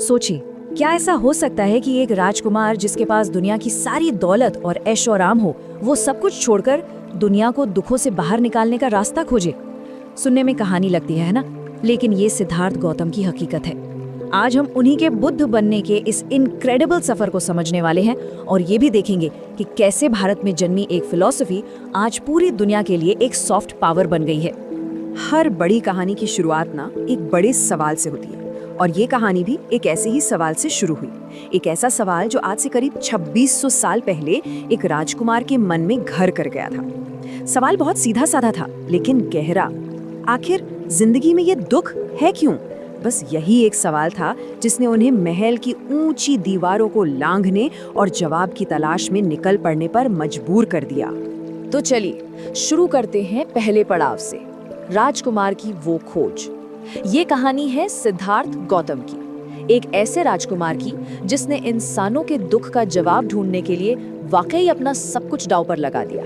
सोचिए, क्या ऐसा हो सकता है कि एक राजकुमार जिसके पास दुनिया की सारी दौलत और ऐशो आराम हो, वो सब कुछ छोड़कर दुनिया को दुखों से बाहर निकालने का रास्ता खोजे? सुनने में कहानी लगती है ना, लेकिन ये सिद्धार्थ गौतम की हकीकत है। आज हम उन्हीं के बुद्ध बनने के इस इनक्रेडिबल सफर को समझने वाले हैं और ये भी देखेंगे कि कैसे भारत में जन्मी एक फिलॉसफी आज पूरी दुनिया के लिए एक सॉफ्ट पावर बन गई है। हर बड़ी कहानी की शुरुआत ना एक बड़े सवाल से होती है, और ये कहानी भी एक ऐसे ही सवाल से शुरू हुई। एक ऐसा सवाल जो आज से करीब 2600 साल पहले एक राजकुमार के मन में घर कर गया था। सवाल बहुत सीधा साधा था, लेकिन गहरा। आखिर जिंदगी में ये दुख है क्यों? बस यही एक सवाल था जिसने उन्हें महल की ऊंची दीवारों को लांघने और जवाब की तलाश में निकल पड़ने पर मजबूर कर दिया। तो चलिए शुरू करते हैं पहले पड़ाव से, राजकुमार की वो खोज। ये कहानी है सिद्धार्थ गौतम की, एक ऐसे राजकुमार की जिसने इंसानों के दुख का जवाब ढूंढने के लिए वाकई अपना सब कुछ दांव पर लगा दिया।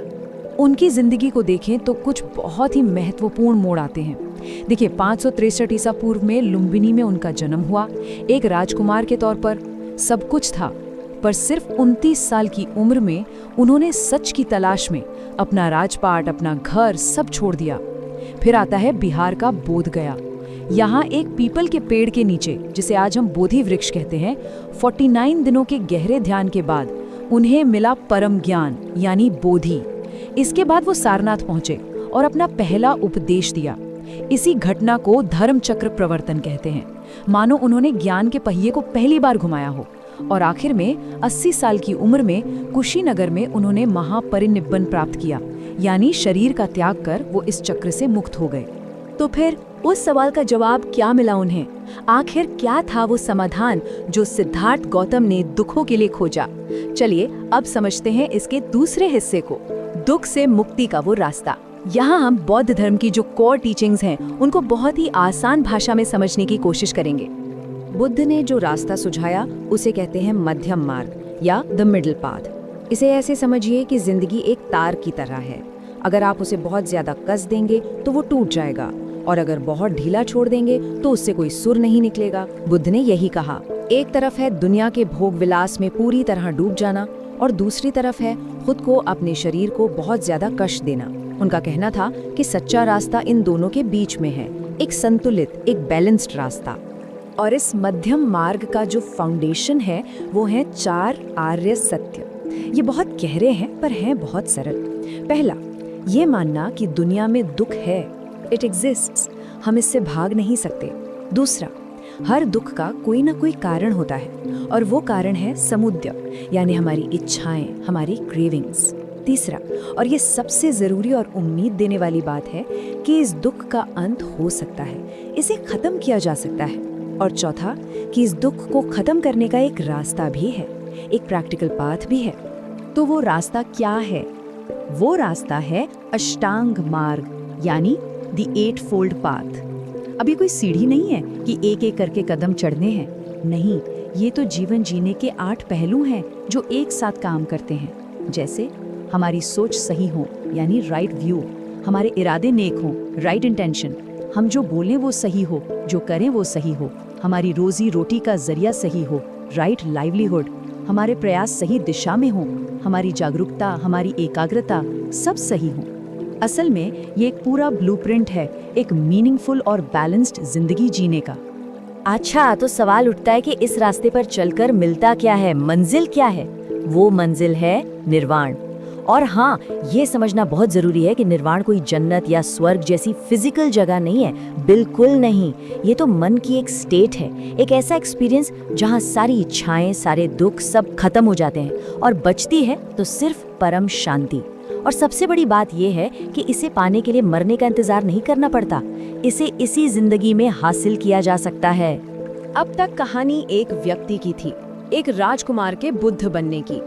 उनकी जिंदगी को देखें तो कुछ बहुत ही महत्वपूर्ण मोड़ आते हैं। देखिए, 563 ईसा पूर्व में लुम्बिनी में उनका जन्म हुआ। एक राजकुमार के तौर पर सब कुछ था, पर सिर्फ 29 साल की उम्र में उन्होंने सच की तलाश में अपना राजपाट, अपना घर सब छोड़ दिया। फिर आता है बिहार का बोध गया। यहाँ एक पीपल के पेड़ के नीचे, जिसे आज हम बोधि वृक्ष कहते हैं, 49 दिनों के गहरे ध्यान के बाद उन्हें मिला परम ज्ञान यानी बोधि। इसके बाद वो सारनाथ पहुंचे और अपना पहला उपदेश दिया। इसी घटना को धर्म चक्र प्रवर्तन कहते हैं, मानो उन्होंने ज्ञान के पहिए को पहली बार घुमाया हो। और आखिर में 80 साल की उम्र में कुशीनगर में उन्होंने महापरिनिब्बन प्राप्त किया, यानी शरीर का त्याग कर वो इस चक्र से मुक्त हो गए। तो फिर उस सवाल का जवाब क्या मिला उन्हें? आखिर क्या था वो समाधान जो सिद्धार्थ गौतम ने दुखों के लिए खोजा? चलिए अब समझते हैं इसके दूसरे हिस्से को, दुख से मुक्ति का वो रास्ता। यहाँ हम बौद्ध धर्म की जो कोर टीचिंग्स हैं उनको बहुत ही आसान भाषा में समझने की कोशिश करेंगे। बुद्ध ने जो रास्ता सुझाया उसे कहते हैं मध्यम मार्ग या द मिडिल पाथ। इसे ऐसे समझिए कि जिंदगी एक तार की तरह है। अगर आप उसे बहुत ज्यादा कस देंगे तो वो टूट जाएगा, और अगर बहुत ढीला छोड़ देंगे तो उससे कोई सुर नहीं निकलेगा। बुद्ध ने यही कहा। एक तरफ है दुनिया के भोग विलास में पूरी तरह डूब जाना, और दूसरी तरफ है खुद को, अपने शरीर को बहुत ज्यादा कष्ट देना। उनका कहना था कि सच्चा रास्ता इन दोनों के बीच में है, एक संतुलित, एक बैलेंस्ड रास्ता। और इस मध्यम मार्ग का जो फाउंडेशन है वो है 4 आर्य सत्य। ये बहुत गहरे हैं पर हैं बहुत सरल। पहला, ये मानना कि दुनिया में दुख है, इट एग्जिस्ट्स, हम इससे भाग नहीं सकते। दूसरा, हर दुख का कोई ना कोई कारण होता है, और वो कारण है समुद्य, यानी हमारी इच्छाएं, हमारी क्रेविंग्स। तीसरा, और ये सबसे जरूरी और उम्मीद देने वाली बात है कि इस दुख का अंत हो सकता है, इसे खत्म किया जा सकता है। और चौथा, कि इस दुख को खत्म करने का एक रास्ता भी है, एक प्रैक्टिकल पाथ भी है। तो वो रास्ता क्या है? वो रास्ता है अष्टांग मार्ग, यानी द 8-fold पाथ। अभी कोई सीढ़ी नहीं है कि एक एक करके कदम चढ़ने हैं, नहीं, ये तो जीवन जीने के 8 पहलू हैं जो एक साथ काम करते हैं। जैसे हमारी सोच सही हो, यानी राइट व्यू, हमारे इरादे नेक हो, राइट इंटेंशन, हम जो बोलें वो सही हो, जो करें वो सही हो, हमारी रोजी रोटी का जरिया सही हो, राइट लाइवलीहुड, हमारे प्रयास सही दिशा में हो, हमारी जागरूकता, हमारी एकाग्रता सब सही हो। असल में ये एक पूरा ब्लूप्रिंट है एक मीनिंगफुल और बैलेंस्ड जिंदगी जीने का। अच्छा, तो सवाल उठता है कि इस रास्ते पर चलकर मिलता क्या है, मंजिल क्या है? वो मंजिल है निर्वाण। और हाँ, ये समझना बहुत जरूरी है कि निर्वाण कोई जन्नत या स्वर्ग जैसी फिजिकल जगह नहीं है, बिल्कुल नहीं। ये तो मन की एक स्टेट है, एक ऐसा एक्सपीरियंस जहाँ सारी इच्छाएं, सारे दुख सब खत्म हो जाते हैं और बचती है तो सिर्फ परम शांति। और सबसे बड़ी बात यह है कि इसे पाने के लिए मरने का इंतजार नहीं करना पड़ता, इसे इसी जिंदगी में हासिल किया जा सकता है। अब तक कहानी एक व्यक्ति की थी, एक राजकुमार के बुद्ध बनने की,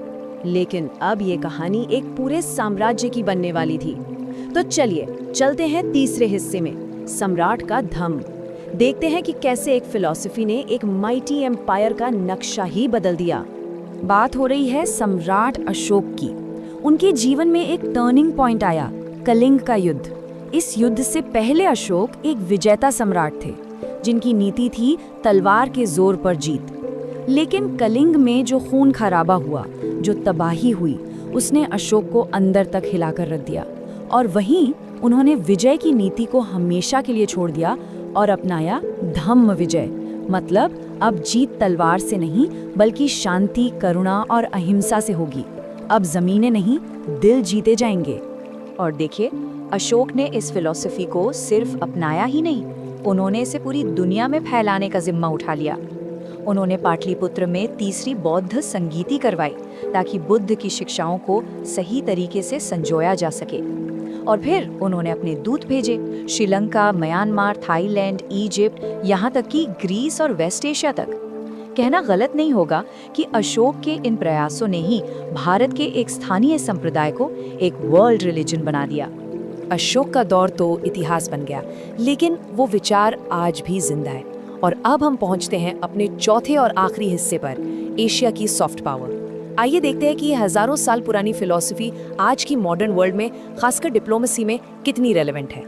लेकिन अब ये कहानी एक पूरे साम्राज्य की बनने वाली थी। तो चलिए चलते हैं तीसरे हिस्से में, सम्राट का धम्म। देखते हैं कि कैसे एक फिलॉसफी ने एक माइटी एम्पायर का नक्शा ही बदल दिया। बात हो रही है सम्राट अशोक की। उनके जीवन में एक टर्निंग पॉइंट आया, कलिंग का युद्ध। इस युद्ध से पहले अशोक एक विजेता सम्राट थे, जिनकी नीति थी तलवार के जोर पर जीत। लेकिन कलिंग में जो खून खराबा हुआ, जो तबाही हुई, उसने अशोक को अंदर तक हिलाकर रख दिया। और वहीं उन्होंने विजय की नीति को हमेशा के लिए छोड़ दिया और अपनाया धम्म विजय। मतलब अब जीत तलवार से नहीं बल्कि शांति, करुणा और अहिंसा से होगी। अब जमीनें नहीं, दिल जीते जाएंगे। और देखिए, अशोक ने इस फिलॉसफी को सिर्फ अपनाया ही नहीं, उन्होंने इसे पूरी दुनिया में फैलाने का जिम्मा उठा लिया। उन्होंने पाटलिपुत्र में तीसरी बौद्ध संगीति करवाई ताकि बुद्ध की शिक्षाओं को सही तरीके से संजोया जा सके। और फिर उन्होंने अपने दूत भेजे श्रीलंका, म्यांमार, थाईलैंड, इजिप्ट, यहाँ तक कि ग्रीस और वेस्ट एशिया तक। कहना गलत नहीं होगा कि अशोक के इन प्रयासों ने ही भारत के एक स्थानीय संप्रदाय को एक वर्ल्ड रिलीजन बना दिया। अशोक का दौर तो इतिहास बन गया, लेकिन वो विचार आज भी जिंदा है। और अब हम पहुंचते हैं अपने चौथे और आखिरी हिस्से पर, एशिया की सॉफ्ट पावर। आइए देखते हैं कि ये हजारों साल पुरानी फिलॉसफी आज की मॉडर्न वर्ल्ड में, खासकर डिप्लोमेसी में, कितनी रेलेवेंट है।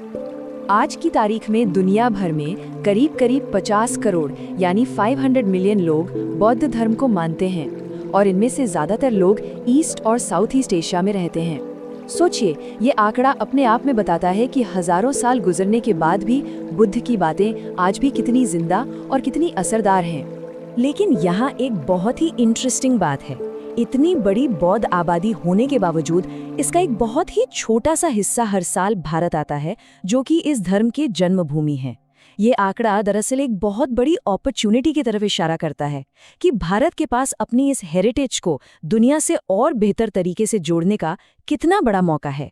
आज की तारीख में दुनिया भर में करीब करीब 50 करोड़ यानी 500 मिलियन लोग बौद्ध धर्म को मानते हैं और इनमें से ज़्यादातर लोग ईस्ट और साउथ ईस्ट एशिया में रहते हैं। सोचिए, ये आंकड़ा अपने आप में बताता है कि हजारों साल गुजरने के बाद भी बुद्ध की बातें आज भी कितनी जिंदा और कितनी असरदार हैं। लेकिन यहाँ एक बहुत ही इंटरेस्टिंग बात है, इतनी बड़ी बौद्ध आबादी होने के बावजूद इसका एक बहुत ही छोटा सा हिस्सा हर साल भारत आता है, जो कि इस धर्म की जन्मभूमि है। ये आंकड़ा दरअसल एक बहुत बड़ी अपॉर्चुनिटी की तरफ इशारा करता है कि भारत के पास अपनी इस हेरिटेज को दुनिया से और बेहतर तरीके से जोड़ने का कितना बड़ा मौका है।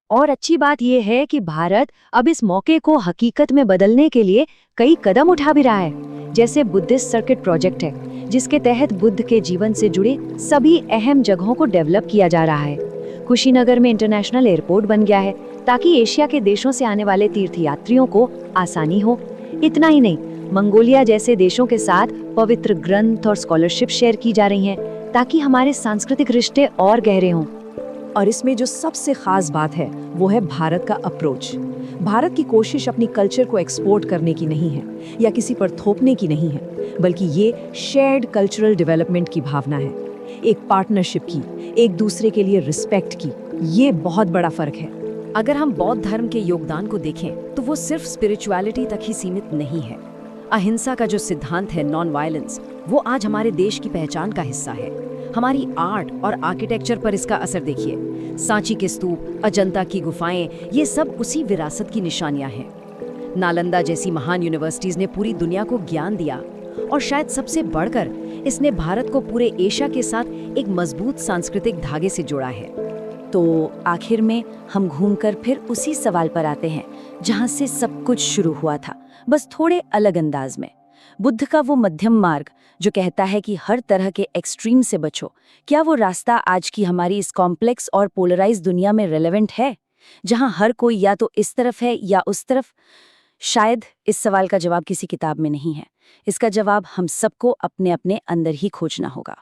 और अच्छी बात यह है कि भारत अब इस मौके को हकीकत में बदलने के लिए कई कदम उठा भी रहा है। जैसे बुद्धिस्ट सर्किट प्रोजेक्ट है, जिसके तहत बुद्ध के जीवन से जुड़े सभी अहम जगहों को डेवलप किया जा रहा है। कुशीनगर में इंटरनेशनल एयरपोर्ट बन गया है ताकि एशिया के देशों से आने वाले तीर्थयात्रियों को आसानी हो। इतना ही नहीं, मंगोलिया जैसे देशों के साथ पवित्र ग्रंथ और स्कॉलरशिप शेयर की जा रही हैं ताकि हमारे सांस्कृतिक रिश्ते और गहरे हों। और इसमें जो सबसे खास बात है वो है भारत का अप्रोच। भारत की कोशिश अपनी कल्चर को एक्सपोर्ट करने की नहीं है या किसी पर थोपने की नहीं है, बल्कि ये शेयर्ड कल्चरल डेवलपमेंट की भावना है, एक पार्टनरशिप की, एक दूसरे के लिए रिस्पेक्ट की। ये बहुत बड़ा फर्क है। अगर हम बौद्ध धर्म के योगदान को देखें तो वो सिर्फ स्पिरिचुअलिटी तक ही सीमित नहीं है। अहिंसा का जो सिद्धांत है, नॉन वायलेंस, वो आज हमारे देश की पहचान का हिस्सा है। हमारी आर्ट और आर्किटेक्चर पर इसका असर देखिए। सांची के स्तूप, अजंता की गुफाएं, ये सब उसी विरासत की निशानियां हैं। नालंदा जैसी महान यूनिवर्सिटीज ने पूरी दुनिया को ज्ञान दिया और शायद सबसे बढ़कर इसने भारत को पूरे एशिया के साथ एक मजबूत सांस्कृतिक धागे से जोड़ा है। तो आखिर में हम घूमकर फिर उसी सवाल पर आते हैं जहां से सब कुछ शुरू हुआ था, बस थोड़े अलग अंदाज में। बुद्ध का वो मध्यम मार्ग जो कहता है कि हर तरह के एक्सट्रीम से बचो, क्या वो रास्ता आज की हमारी इस कॉम्प्लेक्स और पोलराइज दुनिया में रेलेवेंट है, जहां हर कोई या तो इस तरफ है या उस तरफ? शायद इस सवाल का जवाब किसी किताब में नहीं है। इसका जवाब हम सबको अपने अपने अंदर ही खोजना होगा।